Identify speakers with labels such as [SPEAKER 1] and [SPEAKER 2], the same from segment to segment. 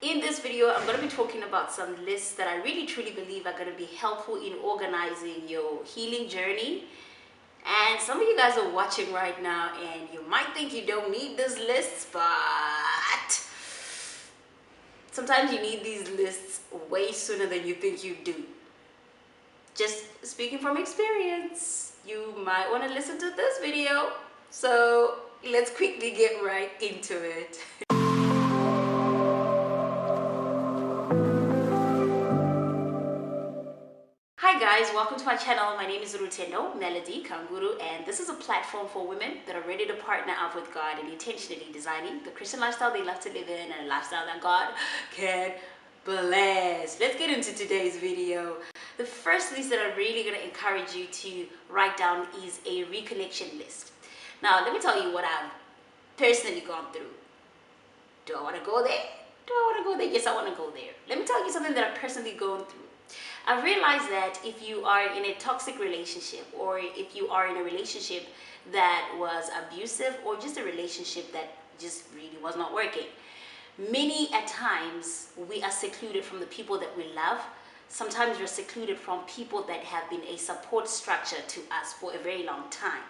[SPEAKER 1] In this video, I'm going to be talking about some lists that I really truly believe are going to be helpful in organizing your healing journey. And some of you guys are watching right now and you might think you don't need these lists, but sometimes you need these lists way sooner than you think you do. Just speaking from experience, you might want to listen to this video. So let's quickly get right into it. Hi guys, welcome to my channel. My name is Rutendo Melody Kanguru, and this is a platform for women that are ready to partner up with God and intentionally designing the Christian lifestyle they love to live in and a lifestyle that God can bless. Let's get into today's video. The first list that I'm really going to encourage you to write down is a reconnection list. Now, let me tell you what I've personally gone through. Do I want to go there? Do I want to go there? Yes, I want to go there. Let me tell you something that I've personally gone through. I've realized that if you are in a toxic relationship, or if you are in a relationship that was abusive, or just a relationship that just really was not working, many at times we are secluded from the people that we love. Sometimes we're secluded from people that have been a support structure to us for a very long time.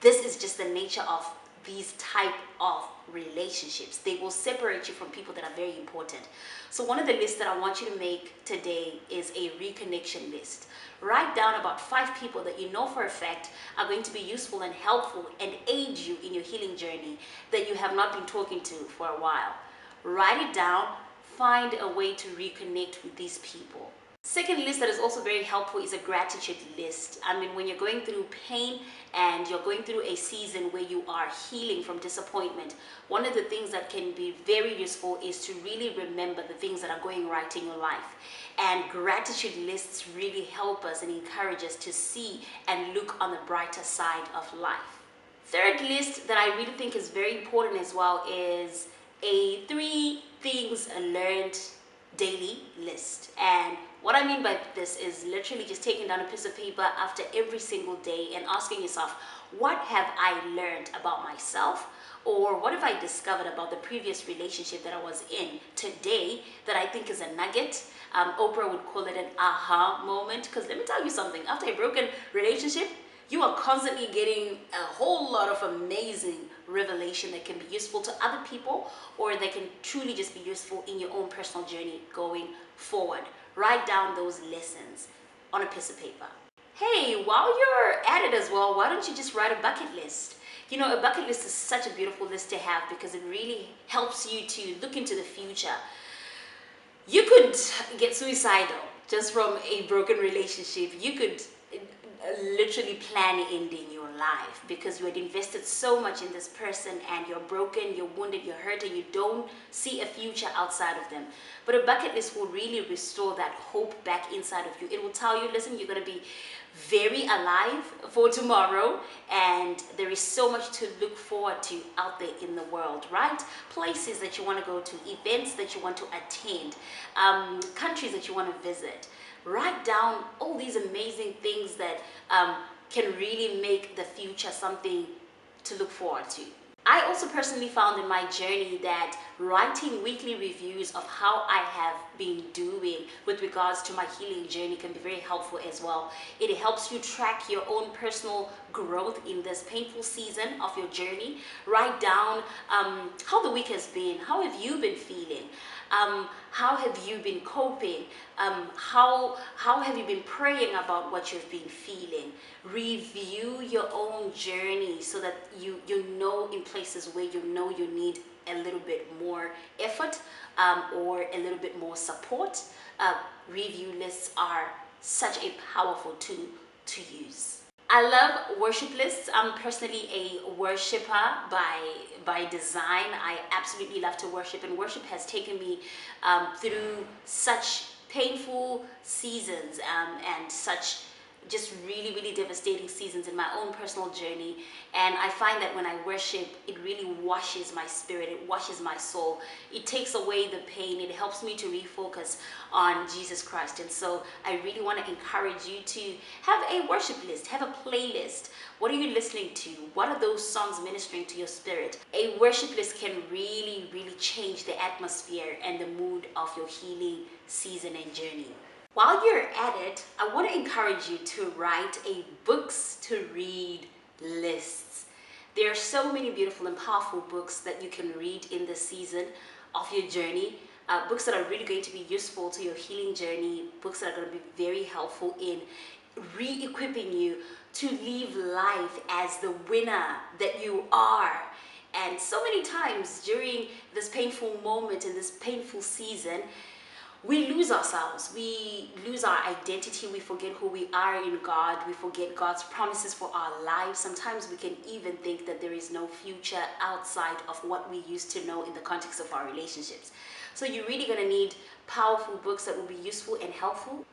[SPEAKER 1] This is just the nature of these type of relationships. They will separate you from people that are very important. So one of the lists that I want you to make today is a reconnection list. Write down about 5 people that you know for a fact are going to be useful and helpful and aid you in your healing journey that you have not been talking to for a while. Write it down. Find a way to reconnect with these people. Second list that is also very helpful is a gratitude list. I mean, when you're going through pain and you're going through a season where you are healing from disappointment, one of the things that can be very useful is to really remember the things that are going right in your life. And gratitude lists really help us and encourage us to see and look on the brighter side of life. Third list that I really think is very important as well is a 3 things learned daily list. And what I mean by this is literally just taking down a piece of paper after every single day and asking yourself, what have I learned about myself? Or what have I discovered about the previous relationship that I was in today that I think is a nugget? Oprah would call it an aha moment. Because let me tell you something, after a broken relationship, you are constantly getting a whole lot of amazing revelation that can be useful to other people, or that can truly just be useful in your own personal journey going forward. Write down those lessons on a piece of paper. Hey, while you're at it as well, why don't you just write a bucket list? You know, a bucket list is such a beautiful list to have because it really helps you to look into the future. You could get suicidal just from a broken relationship. You could literally plan ending your life because you had invested so much in this person and you're broken, you're wounded, you're hurt, and you don't see a future outside of them. But a bucket list will really restore that hope back inside of you. It will tell you, listen, you're going to be very alive for tomorrow, and there is so much to look forward to out there in the world, right? Places that you want to go to, events that you want to attend, countries that you want to visit. Write down all these amazing things that can really make the future something to look forward to. I also personally found in my journey that writing weekly reviews of how I have been doing with regards to my healing journey can be very helpful as well. It helps you track your own personal growth in this painful season of your journey. Write down how the week has been. How have you been feeling? How have you been coping? How have you been praying about what you've been feeling? Review your own journey so that you know in places where you know you need a little bit more effort or a little bit more support. Review lists are such a powerful tool to use. I love worship lists. I'm personally a worshiper by design. I absolutely love to worship, and worship has taken me through such painful seasons and such just really, really devastating seasons in my own personal journey. And I find that when I worship, it really washes my spirit, it washes my soul. It takes away the pain, it helps me to refocus on Jesus Christ. And so I really want to encourage you to have a worship list, have a playlist. What are you listening to? What are those songs ministering to your spirit? A worship list can really, really change the atmosphere and the mood of your healing season and journey. While you're at it, I want to encourage you to write a books to read lists. There are so many beautiful and powerful books that you can read in this season of your journey. Books that are really going to be useful to your healing journey. Books that are going to be very helpful in re-equipping you to live life as the winner that you are. And so many times during this painful moment in this painful season, we lose ourselves, we lose our identity, we forget who we are in God, we forget God's promises for our lives. Sometimes we can even think that there is no future outside of what we used to know in the context of our relationships. So you're really going to need powerful books that will be useful and helpful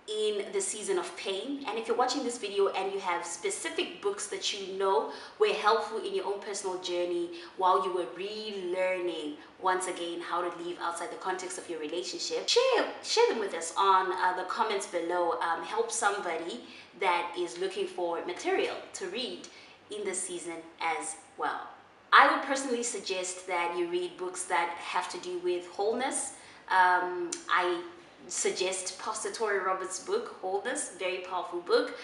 [SPEAKER 1] in the season of pain. And if you're watching this video and you have specific books that you know were helpful in your own personal journey while you were relearning once again how to live outside the context of your relationship, share them with us on the comments below. Help somebody that is looking for material to read in this season as well. I would personally suggest that you read books that have to do with wholeness. I suggest Pastor Tori Roberts' book, Wholeness, very powerful book.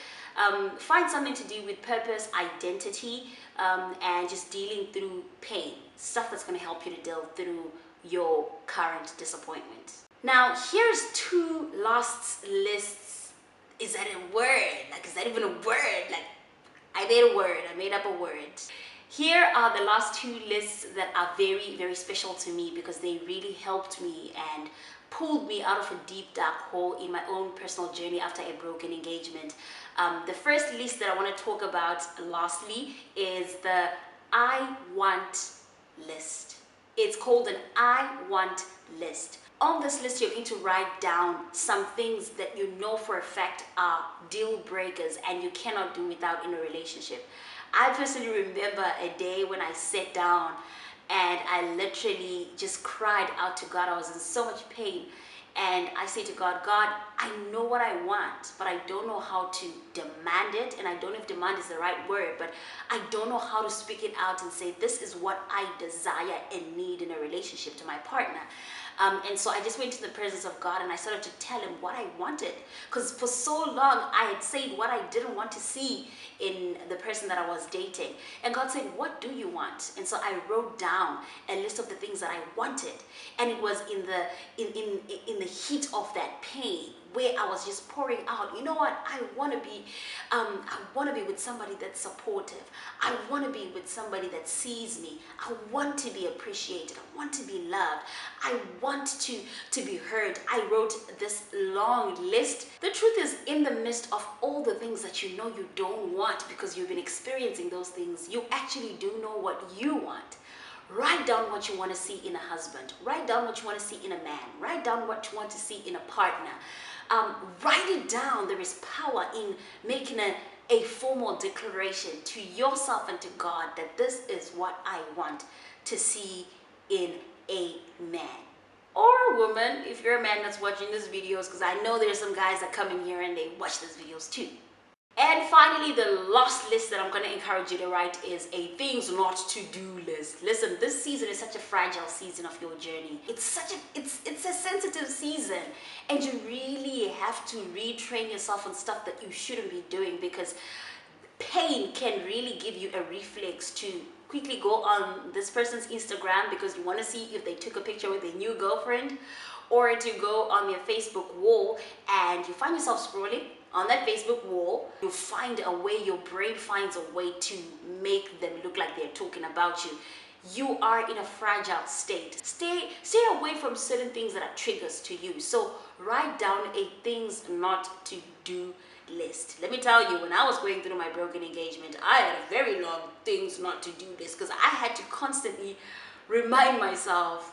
[SPEAKER 1] Find something to do with purpose, identity, and just dealing through pain. Stuff that's going to help you to deal through your current disappointment. Now, here's two last lists. Is that a word? Like, is that even a word? Like, I made up a word. Here are the last two lists that are very, very special to me because they really helped me and pulled me out of a deep, dark hole in my own personal journey after a broken engagement. The first list that I want to talk about lastly is the I want list. It's called an I want list. On this list, you're going to write down some things that you know for a fact are deal breakers and you cannot do without in a relationship. I personally remember a day when I sat down and I literally just cried out to God. I was in so much pain. And I say to God, God, I know what I want, but I don't know how to demand it. And I don't know if demand is the right word, but I don't know how to speak it out and say, this is what I desire and need in a relationship to my partner. And so I just went to the presence of God and I started to tell him what I wanted. Because for so long, I had said what I didn't want to see in the person that I was dating. And God said, what do you want? And so I wrote down a list of the things that I wanted. And it was in the heat of that pain where I was just pouring out, you know what, I want to be with somebody that's supportive. I want to be with somebody that sees me. I want to be appreciated. I want to be loved. I want to be heard. I wrote this long list. The truth is, in the midst of all the things that you know you don't want because you've been experiencing those things, you actually do know what you want. Write down what you want to see in a husband. Write down what you want to see in a man. Write down what you want to see in a partner. Write it down. There is power in making a formal declaration to yourself and to God that this is what I want to see in a man or a woman. If you're a man that's watching these videos, because I know there's some guys that come in here and they watch these videos too. And finally, the last list that I'm going to encourage you to write is a things not to do list. Listen, this season is such a fragile season of your journey. It's a sensitive season, and you really have to retrain yourself on stuff that you shouldn't be doing, because pain can really give you a reflex to quickly go on this person's Instagram because you want to see if they took a picture with their new girlfriend, or to go on their Facebook wall and you find yourself scrolling on that Facebook wall. You find a way, your brain finds a way to make them look like they're talking about you. You are in a fragile state. Stay away from certain things that are triggers to you. So write down a things not to do list. Let me tell you, when I was going through my broken engagement, I had a very long things not to do list because I had to constantly remind myself.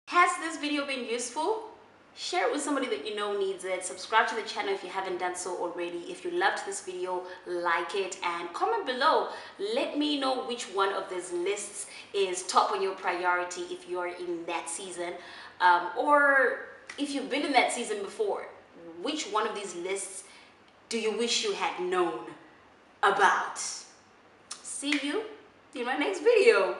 [SPEAKER 1] Has this video been useful? Share it with somebody that you know needs it. Subscribe to the channel if you haven't done so already. If you loved this video, like it and comment below. Let me know which one of these lists is top on your priority if you're in that season, or if you've been in that season before. Which one of these lists do you wish you had known about? See you in my next video.